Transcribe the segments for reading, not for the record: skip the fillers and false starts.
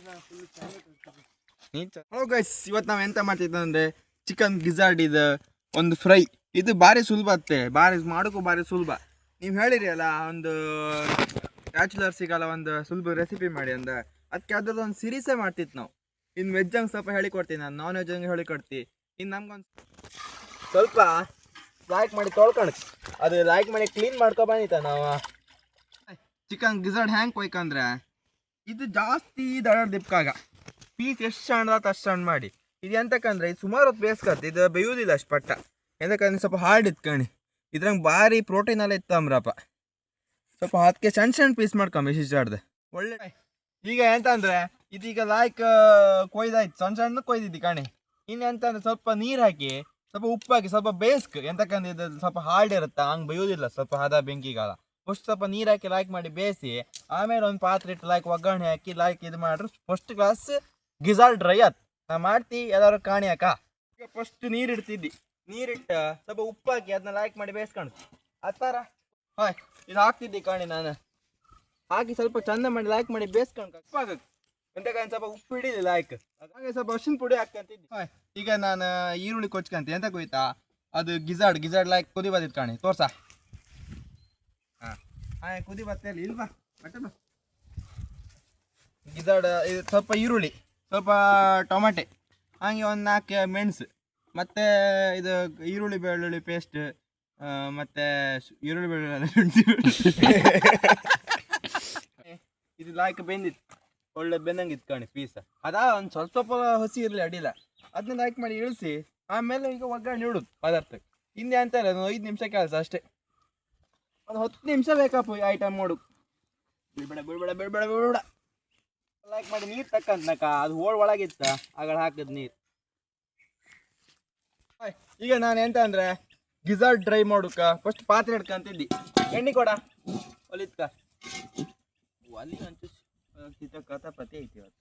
Hello guys, ಇವತ್ತು ನಾವು ಎಂತ ಮಾಡ್ತಿದ್ದ ಅಂದರೆ ಚಿಕನ್ ಗಿಜಾರ್ಡ್ ಇದು ಒಂದು ಫ್ರೈ. ಇದು ಭಾರಿ ಸುಲಭ ಅತ್ತೆ, ಮಾಡೋಕ್ಕೂ ಭಾರಿ ಸುಲಭ. ನೀವು ಹೇಳಿರಿ ಅಲ್ಲ ಒಂದು ಬ್ಯಾಚುಲರ್ಸಿಗೆಲ್ಲ ಒಂದು ಸುಲಭ ರೆಸಿಪಿ ಮಾಡಿ ಅಂದ, ಅದಕ್ಕೆ ಅದ್ರದ್ದು ಒಂದು ಸಿರೀಸೇ ಮಾಡ್ತಿತ್ತು ನಾವು. ಇನ್ನು ವೆಜ್ ಹಂಗೆ ಸ್ವಲ್ಪ ಹೇಳಿಕೊಡ್ತೀನಿ, ನಾನು ನಾನ್ ವೆಜ್ ಹಂಗೆ ಹೇಳಿಕೊಡ್ತೀನಿ. ಇನ್ನು ನಮ್ಗೊಂದು ಸ್ವಲ್ಪ ಲೈಕ್ ಮಾಡಿ ತೊಳ್ಕೊಳಕ್, ಅದು ಲೈಕ್ ಮಾಡಿ ಕ್ಲೀನ್ ಮಾಡ್ಕೊ ಬಂದಿತ್ತ ನಾವು. ಚಿಕನ್ ಗಿಜಾರ್ಡ್ ಹ್ಯಾಂಗೆ ಕೊಯ್ಕಂದ್ರೆ ಇದು ಜಾಸ್ತಿ ದಡ ದಿಪ್ಕಾಗ ಪೀಸ್ ಎಷ್ಟು ಸಣ್ಣ ಅಷ್ಟು ಸಣ್ಣ ಮಾಡಿ. ಇದು ಎಂತಕ್ಕಂದ್ರೆ ಇದು ಸುಮಾರು ಹೊತ್ತು ಬೇಯಿಸ್ಕತ್ತೆ, ಇದು ಬೇಯುವುದಿಲ್ಲ ಅಷ್ಟು ಪಟ್ಟ. ಎಂತಕ್ಕಂದ್ರೆ ಸ್ವಲ್ಪ ಹಾರ್ಡ್ ಇತ್ಕಣಿ, ಇದ್ರಂಗೆ ಭಾರಿ ಪ್ರೋಟೀನ್ ಎಲ್ಲ ಇತ್ತಂಬ್ರಪ್ಪ. ಸ್ವಲ್ಪ ಅದಕ್ಕೆ ಸಣ್ಣ ಪೀಸ್ ಮಾಡ್ಕೊಂಬ ಇಷ್ಟಾಡ್ದೆ ಒಳ್ಳೆ. ಈಗ ಎಂತ ಅಂದರೆ ಇದೀಗ ಲಾಯ್ಕ್ ಕೊಯ್ದಾಯ್ತು, ಸಣ್ಣ ಕೊಯ್ದಿದ್ದಿ ಕಣಿ. ಇನ್ನು ಎಂತ ಅಂದರೆ ಸ್ವಲ್ಪ ನೀರು ಹಾಕಿ ಸ್ವಲ್ಪ ಉಪ್ಪು ಹಾಕಿ ಸ್ವಲ್ಪ ಬೇಯಿಸ್ಕ. ಎಂತಕ್ಕಂದ್ರೆ ಇದು ಸ್ವಲ್ಪ ಹಾರ್ಡ್ ಇರುತ್ತೆ, ಹಂಗೆ ಬೇಯೋದಿಲ್ಲ. ಸ್ವಲ್ಪ ಹದ ಬೆಂಕಿಗಾಲ ಫಸ್ಟ್ ಸ್ವಲ್ಪ ನೀರು ಹಾಕಿ ಲೈಕ್ ಮಾಡಿ ಬೇಯಿಸಿ, ಆಮೇಲೆ ಒಂದು ಪಾತ್ರೆ ಇಟ್ಟು ಲೈಕ್ ಒಗ್ಗರಣೆ ಹಾಕಿ ಲೈಕ್ ಇದು ಮಾಡ್ರು ಫಸ್ಟ್ ಕ್ಲಾಸ್ ಗಿಜಾರ್ಡ್ ಡ್ರೈ ಆಯ್ತು. ನಾ ಮಾಡ್ತಿ ಎಲ್ಲರೂ ಕಾಣಿ ಅಕ್ಕ. ಈಗ ಫಸ್ಟ್ ನೀರು ಇಡ್ತಿದ್ದಿ, ನೀರಿಟ್ಟು ಸ್ವಲ್ಪ ಉಪ್ಪು ಹಾಕಿ ಅದನ್ನ ಲೈಕ್ ಮಾಡಿ ಬೇಯಿಸ್ಕೊಂಡು ಆ ಥರ ಹಾಯ್ ಇದು ಹಾಕ್ತಿದ್ದಿ ಕಾಣಿ. ನಾನು ಹಾಕಿ ಸ್ವಲ್ಪ ಚಂದ ಮಾಡಿ ಲೈಕ್ ಮಾಡಿ ಬೇಯಿಸ್ಕೊಂಡು ಉಪ್ಪು ಹಾಕಕ್ಕೆ. ಎಂತಕ್ಕಂತ ಸ್ವಲ್ಪ ಉಪ್ಪು ಹಿಡಿಲಿ ಲೈಕ್, ಹಾಗೆ ಸ್ವಲ್ಪ ಅರ್ಶಿನ ಪುಡಿ ಹಾಕ್ಕೊಂತಿದ್ದಿ. ಹಾಯ್ ಈಗ ನಾನು ಈರುಳ್ಳಿ ಕೊಚ್ಕೊಂತೀನಿ. ಎಂತ ಕೊಯ್ತಾ ಅದು ಗಿಜಾರ್ಡ್ ಲೈಕ್ ಕುದಿ ಬಂದಿತ್ತು ಕಾಣಿ, ತೋರ್ಸ. ಹಾಂ ಕುದಿ ಬತ್ತಲ್ಲಿ ಇಲ್ವಾ ಬಟ್ಟೆ ಬಾ. ಗಿಜಾರ್ಡ್ ಇದು ಸ್ವಲ್ಪ ಈರುಳ್ಳಿ, ಸ್ವಲ್ಪ ಟೊಮೆಟೆ, ಹಾಗೆ ಒಂದು 4 ಮೆಣಸು, ಮತ್ತು ಇದು ಈರುಳ್ಳಿ ಬೆಳ್ಳುಳ್ಳಿ ಪೇಸ್ಟ್, ಮತ್ತು ಈರುಳ್ಳಿ ಬೆಳ್ಳುಳ್ಳಿ ಇದು ಲಾಯ್ಕ್ ಬೆಂದಿತ್ತು, ಒಳ್ಳೆ ಬೆಂದಂಗೆ ಇತ್ಕಣಿ ಪೀಸ. ಒಂದು ಸ್ವಲ್ಪ ಹಸಿ ಇರಲಿ ಅಡಿಲ್ಲ, ಅದನ್ನ ಲೈಕ್ ಮಾಡಿ ಇಳಿಸಿ ಆಮೇಲೆ ಈಗ ಒಗ್ಗರಣೆ ಇಡೋದು ಪದಾರ್ಥಕ್ಕೆ. ಹಿಂದೆ ಅಂತ ಇಲ್ಲ, ಒಂದು 5 ನಿಮಿಷ ಕೆಲಸ ಅಷ್ಟೇ. ಒಂದು 10 ನಿಮಿಷ ಬೇಕಪ್ಪ ಈ ಐಟಮ್ ಮಾಡು. ಬಿಡ್ಬೇಡ ಲೈಕ್ ಮಾಡಿ ನೀರು ತಕ್ಕಂತನಕ ಅದು ಒಳಗಿತ್ತ ಆಗಳ ಹಾಕಿದ್ ನೀರು. ಈಗ ನಾನು ಎಂತ ಅಂದರೆ ಗಿಜಾರ್ಡ್ ಡ್ರೈ ಮಾಡೋಕ ಫಸ್ಟ್ ಪಾತ್ರೆ ಹಿಡ್ಕಂತಿದ್ದಿ. ಎಣ್ಣೆ ಕೊಡ ಒಲಿತ್ಕ ಒಲಿ ಅಂಚು ಕಥಾಪತಿ ಐತಿ ಇವತ್ತು.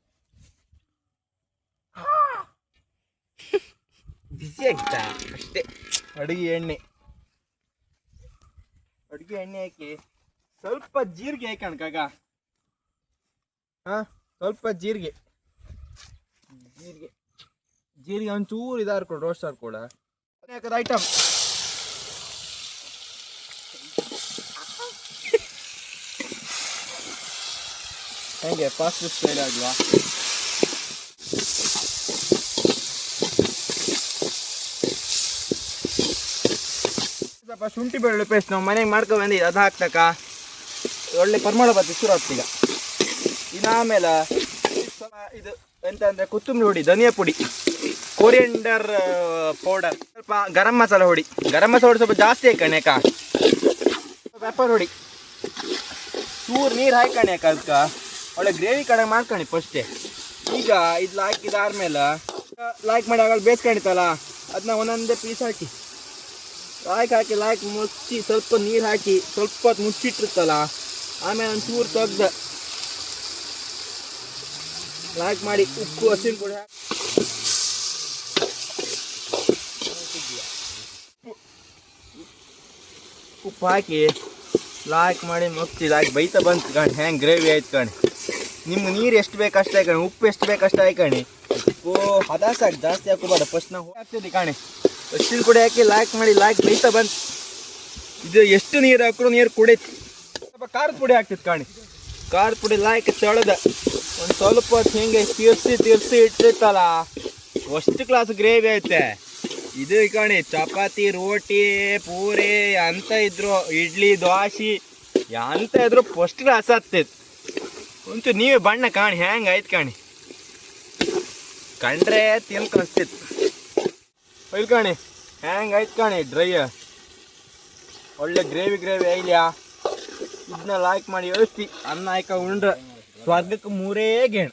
ಬಿಸಿ ಆಗ್ತಾ ಅಷ್ಟೇ. ಅಡುಗೆ ಎಣ್ಣೆ ಹಾಕಿ ಸ್ವಲ್ಪ ಜೀರಿಗೆ ಹಾಕಣ್ಕಾಗ. ಹಾಂ ಸ್ವಲ್ಪ ಜೀರಿಗೆ ಒಂಚೂರು ಇದಾರ್ಕೊಡು, ರೋಸ್ಟ್ ಹಾಕ್ಕೊಡ. ಯಾಕಂದ್ರೆ ಐಟಮ್ ಹೇಗೆ ಫಾಸ್ಟ್ ಸ್ಟೈಲ್ ಆಗಲ್ವಾ. ಸ್ವಲ್ಪ ಶುಂಠಿ ಬೆಳ್ಳುಳ್ಳಿ ಪೇಸ್ಟ್ ನಾವು ಮನೆಗೆ ಮಾಡ್ಕೊ ಬಂದಿದ್ದು, ಅದು ಹಾಕ್ತಕ್ಕ ಒಳ್ಳೆ ಪರಿಮಳ ಬರ್ತದೆ ಶುರು ಆಗ್ತೀಗ. ಇನ್ನು ಆಮೇಲೆ ಇದು ಎಂತ ಅಂದರೆ ಕೊತ್ತಂಬರಿ ಹುಡಿ, ಧನಿಯಾ ಪುಡಿ, ಕೊರಿಯಂಡರ್ ಪೌಡರ್, ಸ್ವಲ್ಪ ಗರಂ ಮಸಾಲ ಹುಡಿ ಸ್ವಲ್ಪ ಜಾಸ್ತಿ ಹಾಕಣೆ ಅಕ್ಕ. ಪೆಪ್ಪರ್ ಹುಡಿ, ಚೂರು ನೀರು ಹಾಕಣೆ ಅಕ್ಕ. ಅದಕ್ಕೆ ಒಳ್ಳೆ ಗ್ರೇವಿ ಕಡೆ ಮಾಡ್ಕೊಳ್ಳಿ ಫಸ್ಟೇ. ಈಗ ಇದು ಹಾಕಿದಾದ್ಮೇಲೆ ಲೈಕ್ ಮಾಡಿ ಆಗಲ್ಲ ಬೇಯಿಸ್ಕೊಂಡಿತ್ತಲ್ಲ, ಅದನ್ನ ಒಂದೊಂದೇ ಪೀಸ್ ಹಾಕಿ ಮುಚ್ಚಿ ಸ್ವಲ್ಪ ನೀರು ಹಾಕಿ ಸ್ವಲ್ಪ ಹೊತ್ತು ಮುಚ್ಚಿಟ್ಟಿರ್ತಲ್ಲ, ಆಮೇಲೆ ಒಂದು ಚೂರು ತೆಗ್ದು ಲೈಕ್ ಮಾಡಿ ಉಪ್ಪು ಹಸಿರು ಪುಡಿ ಉಪ್ಪು ಹಾಕಿ ಲೈಕ್ ಮಾಡಿ ಮುಚ್ಚಿ ಬೈತಾ ಬಂತು ಕಣಿ. ಹೆಂಗೆ ಗ್ರೇವಿ ಆಯ್ತು ಕಣಿ. ನಿಮ್ಗೆ ನೀರು ಎಷ್ಟು ಬೇಕು ಅಷ್ಟು ಹಾಕಣಿ, ಉಪ್ಪು ಎಷ್ಟು ಬೇಕು ಅಷ್ಟು ಹಾಕಣಿ. ಉಪ್ಪು ಹದ ಸಾಕು, ಜಾಸ್ತಿ ಹಾಕೋಬೇಡ. ಫಸ್ಟ್ ನಾವು ಹಾಕ್ತಿದ್ದಿ ಕಾಣಿ, ಹಸಿರು ಪುಡಿ ಹಾಕಿ ಲೈಕ್ ಮಾಡಿ ಬೈತಾ ಬಂತು. ಇದು ಎಷ್ಟು ನೀರು ಹಾಕಿದ್ರು ನೀರು ಕುಡೀತು. ಸ್ವಲ್ಪ ಖಾರದ ಪುಡಿ ಹಾಕ್ತಿತ್ತು ಕಾಣಿ, ಖಾರದ ಪುಡಿ ತೊಳೆದ ಒಂದು ಸ್ವಲ್ಪ ಹೊತ್ತು ಹಿಂಗೆ ತಿರ್ಸಿ ಇಟ್ಟಿರ್ತಲ್ಲ, ಫಸ್ಟ್ ಕ್ಲಾಸ್ ಗ್ರೇವಿ ಐತೆ ಇದು ಕಣಿ. ಚಪಾತಿ, ರೋಟಿ, ಪೂರಿ ಅಂತ ಇದ್ರು, ಇಡ್ಲಿ, ದೋಸೆ ಅಂತ ಇದ್ರು ಫಸ್ಟ್ ಕ್ಲಾಸ್ ಆಗ್ತೈತೆ. ಒಂಚೂರು ನೀವೇ ಬಣ್ಣ ಕಾಣಿ ಹೆಂಗೆ ಆಯ್ತು ಕಾಣಿ, ಕಂಡ್ರೆ ತಿನ್ಕನಿಸ್ತಿತ್ತು. ಒಯ್ಲ್ ಕಾಣಿ ಹೆಂಗೆ ಆಯ್ತು ಕಾಣಿ ಡ್ರೈ, ಒಳ್ಳೆ ಗ್ರೇವಿ ಐಲ್ಯಾ. ಇದನ್ನ ಲೈಕ್ ಮಾಡಿ ಇಳಿಸಿ ಅನ್ನ ಹಾಕ ಉಂಡ್ರೆ ಸ್ವರ್ಗಕ್ಕೆ 3 ಗೇಣು.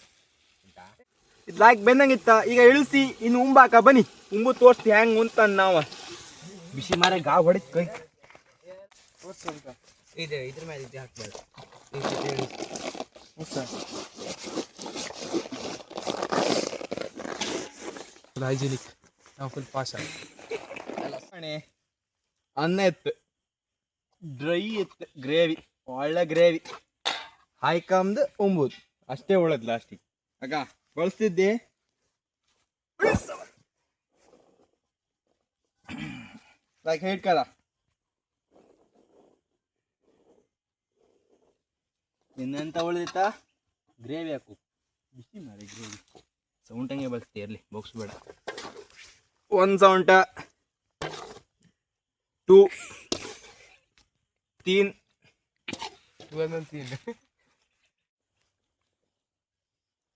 ಇದು ಲೈಕ್ ಬೆಂದಂಗಿತ್ತ. ಈಗ ಇಳಿಸಿ ಇನ್ನು ಉಂಬಾಕ ಬನ್ನಿ, ಉಂಬು ತೋರಿಸ್ತಿ ಹೆಂಗೆ ಉಂತ ನಾವು. ಬಿಸಿ ಮಾರ ಗಾವ್ ಹೊಡಿತು ಕೈ. ಇದು ಇದ್ರ ಮೇಲೆ ಇದು ಹಾಕ್ಬಾರ್ದು. ಹೈಜಿನಿಕ್ ನಾವು ಫುಲ್ ಪಾಸ್ ಆಗಿ ಅನ್ನ ಇತ್ತು, ಡ್ರೈ ಇತ್ತು, ಗ್ರೇವಿ ಒಳ್ಳೆ ಗ್ರೇವಿ ಹಾಯ್ಕಂದು ಉಂಬುದು ಅಷ್ಟೇ ಉಳದ್ ಲಾಸ್ಟಿಗೆ. ಅಕ್ಕ ಬಳಸ್ತಿದ್ದಿ ಲೈಕ್ ಹೇಳ್ಕಲ್ಲ ಇನ್ನೆಂತ ಉಳಿದಿತ್ತಾ ಗ್ರೇವಿ ಹಾಕು ಬಿಸಿ ಮಾಡಿ ಗ್ರೇವಿ ಸೌಂಟಂಗೆ ಬಳಸ್ತೀಯ ಇರಲಿ ಬಾಕ್ಸ್ ಬೇಡ 1 ಸೌಂಟ 2 3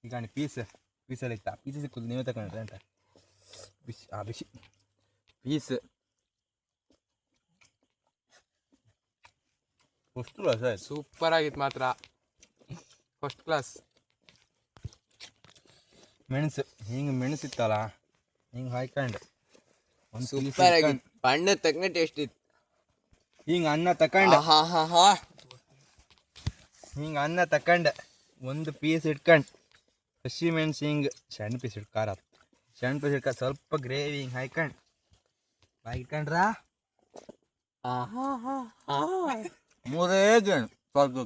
ಈಗ ಪೀಸಲ್ಲಿ ಇತ್ತ ಪೀಸ್ ಸಿಕ್ಕುದು ನೀವೇ ತಗೊಂಡ್ರೆ ಅಂತ ಬಿಸಿ ಬಿಸಿ ಪೀಸ್ ಫಸ್ಟ್ ಕ್ಲಾಸ್ ಸೂಪರ್ ಆಗಿತ್ತು ಮಾತ್ರ ಫಸ್ಟ್ ಕ್ಲಾಸ್. ಮೆಣಸು ಹಿಂಗೆ ಮೆಣಸಿತ್ತಲ್ಲ ಹಿಂಗೆ ಹಾಕೊಂಡು ಒಂದು ಸೂಪರ್ ಆಗಿತ್ತು, ಬಣ್ಣ ತಕ್ಕ ಟೇಸ್ಟ್ ಇತ್ತು. ಹಿಂಗೆ ಅನ್ನ ತಕೊಂಡು ಹಾ ಹಿಂಗೆ ಅನ್ನ ತಕೊಂಡು ಒಂದು ಪೀಸ್ ಇಟ್ಕೊಂಡು ಹಸಿ ಮೆಣಸು ಹಿಂಗೆ ಸಣ್ಣ ಪೀಸ್ ಖಾರ ಸಣ್ಣ ಪೀಸ್ ಇಟ್ಕೊಂಡು ಸ್ವಲ್ಪ ಗ್ರೇವಿ ಹಿಂಗೆ ಹಾಕೊಂಡು ಇಟ್ಕೊಂಡ್ರ ಮೂರೇ ಜನ ಸ್ವಲ್ಪ